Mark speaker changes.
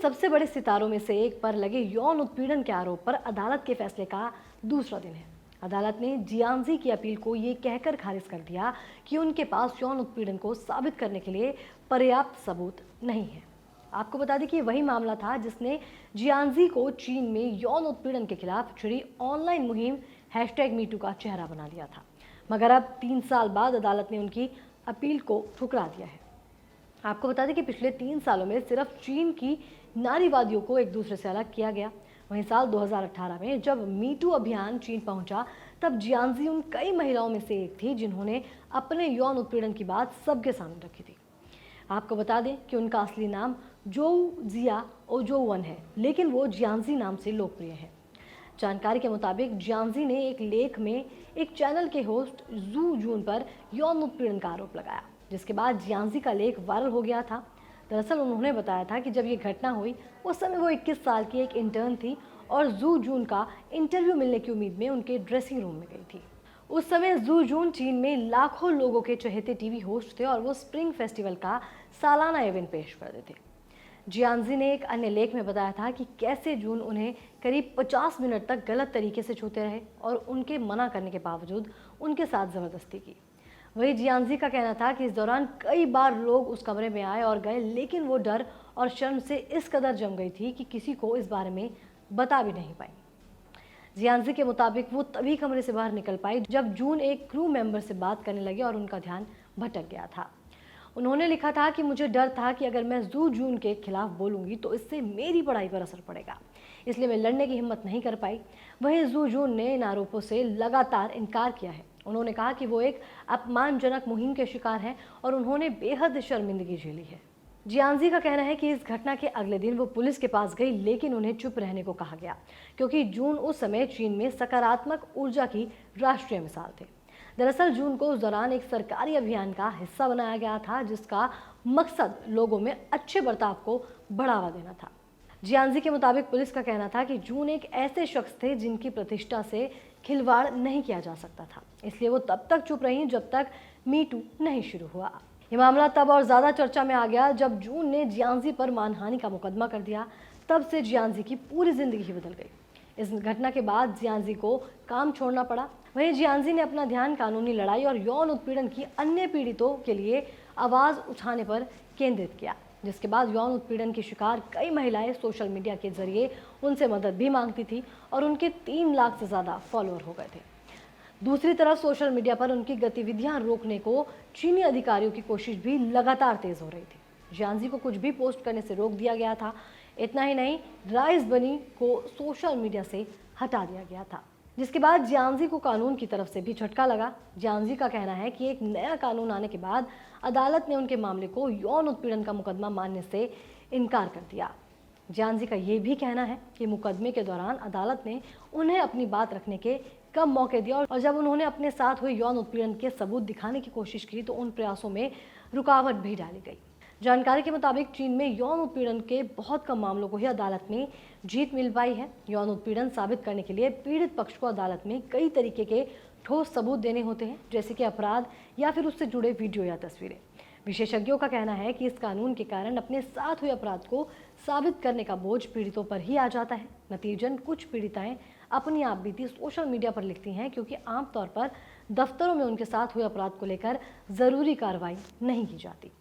Speaker 1: सबसे बड़े सितारों में से एक पर लगे यौन उत्पीड़न के आरोप पर अदालत के फैसले का दूसरा दिन है। अदालत ने जियांजी की अपील को ये कहकर खारिज कर दिया कि उनके पास यौन उत्पीड़न को साबित करने के लिए पर्याप्त सबूत नहीं है। आपको बता दें कि वही मामला था जिसने जियांजी को चीन में यौन उत्पीड़न के खिलाफ छिड़ी ऑनलाइन मुहिम #मीटू का चेहरा बना दिया था। मगर अब 3 साल बाद अदालत ने उनकी अपील को ठुकरा दिया है। आपको बता दें कि पिछले 3 सालों में सिर्फ चीन की नारीवादियों को एक दूसरे से अलग किया गया। वहीं साल 2018 में जब मीटू अभियान चीन पहुंचा, तब जियांजी उन कई महिलाओं में से एक थी जिन्होंने अपने यौन उत्पीड़न की बात सबके सामने रखी थी। आपको बता दें कि उनका असली नाम जोऊ जिया ओजोवन है, लेकिन वो जियांजी नाम से लोकप्रिय है। जानकारी के मुताबिक जियांजी ने एक लेख में एक चैनल के होस्ट जू जून पर यौन उत्पीड़न का आरोप लगाया, जिसके बाद जियांजी का लेख वायरल हो गया था। दरअसल उन्होंने बताया था कि जब ये घटना हुई उस समय वो 21 साल की एक इंटर्न थी और जू जून का इंटरव्यू मिलने की उम्मीद में उनके ड्रेसिंग रूम में गई थी। उस समय जू जून चीन में लाखों लोगों के चहेते टीवी होस्ट थे और वो स्प्रिंग फेस्टिवल का सालाना इवेंट पेश कर रहे थे। जियांजी ने एक अन्य लेख में बताया था कि कैसे जून उन्हें करीब 50 मिनट तक गलत तरीके से छूते रहे और उनके मना करने के बावजूद उनके साथ ज़बरदस्ती की। वही जियांजी का कहना था कि इस दौरान कई बार लोग उस कमरे में आए और गए, लेकिन वो डर और शर्म से इस कदर जम गई थी कि किसी को इस बारे में बता भी नहीं पाई। जियांजी के मुताबिक वो तभी कमरे से बाहर निकल पाई जब जून एक क्रू मेंबर से बात करने लगे और उनका ध्यान भटक गया था। उन्होंने लिखा था कि मुझे डर था कि अगर मैं जू जून के खिलाफ बोलूंगी तो इससे मेरी पढ़ाई पर असर पड़ेगा, इसलिए मैं लड़ने की हिम्मत नहीं कर पाई। वहीं जू जून ने इन आरोपों से लगातार इनकार किया है। उन्होंने कहा कि वो एक अपमानजनक मुहिम के शिकार हैं और उन्होंने बेहद शर्मिंदगी झेली है। जियांजी का कहना है कि इस घटना के अगले दिन वो पुलिस के पास गई, लेकिन उन्हें चुप रहने को कहा गया क्योंकि जून उस समय चीन में सकारात्मक ऊर्जा की राष्ट्रीय मिसाल थे। दरअसल जून को उस दौरान एक सरकारी अभियान का हिस्सा बनाया गया था जिसका मकसद लोगों में अच्छे बर्ताव को बढ़ावा देना था। जियांजी के मुताबिक पुलिस का कहना था कि जून एक ऐसे शख्स थे जिनकी प्रतिष्ठा से खिलवाड़ नहीं किया जा सकता था, इसलिए वो तब तक चुप रहीं जब तक मीटू नहीं शुरू हुआ। ये मामला तब और ज़्यादा चर्चा में आ गया जब जून ने जियांजी पर मानहानि का मुकदमा कर दिया। तब से जियांजी की पूरी जिंदगी ही बदल गई। इस घटना के बाद जियांजी को काम छोड़ना पड़ा। वहीं जियांजी ने अपना ध्यान कानूनी लड़ाई और यौन उत्पीड़न की अन्य पीड़ितों के लिए आवाज़ उठाने पर केंद्रित किया, जिसके बाद यौन उत्पीड़न की शिकार कई महिलाएं सोशल मीडिया के जरिए उनसे मदद भी मांगती थी और उनके 3 लाख से ज़्यादा फॉलोअर हो गए थे। दूसरी तरफ सोशल मीडिया पर उनकी गतिविधियां रोकने को चीनी अधिकारियों की कोशिश भी लगातार तेज हो रही थी। जियांजी को कुछ भी पोस्ट करने से रोक दिया गया था। इतना ही नहीं, राइस बनी को सोशल मीडिया से हटा दिया गया था, जिसके बाद जियांजी को कानून की तरफ से भी झटका लगा। जियांजी का कहना है कि एक नया कानून आने के बाद अदालत ने उनके मामले को यौन उत्पीड़न का मुकदमा मानने से इनकार कर दिया। जियांजी का ये भी कहना है कि मुकदमे के दौरान अदालत ने उन्हें अपनी बात रखने के कम मौके दिया और जब उन्होंने अपने साथ हुए यौन उत्पीड़न के सबूत दिखाने की कोशिश की तो उन प्रयासों में रुकावट भी डाली गई। जानकारी के मुताबिक चीन में यौन उत्पीड़न के बहुत कम मामलों को ही अदालत में जीत मिल पाई है। यौन उत्पीड़न साबित करने के लिए पीड़ित पक्ष को अदालत में कई तरीके के ठोस सबूत देने होते हैं, जैसे कि अपराध या फिर उससे जुड़े वीडियो या तस्वीरें। विशेषज्ञों का कहना है कि इस कानून के कारण अपने साथ हुए अपराध को साबित करने का बोझ पीड़ितों पर ही आ जाता है। नतीजन कुछ पीड़िताएं अपनी आपबीती सोशल मीडिया पर लिखती हैं क्योंकि आमतौर पर दफ्तरों में उनके साथ हुए अपराध को लेकर जरूरी कार्रवाई नहीं की जाती।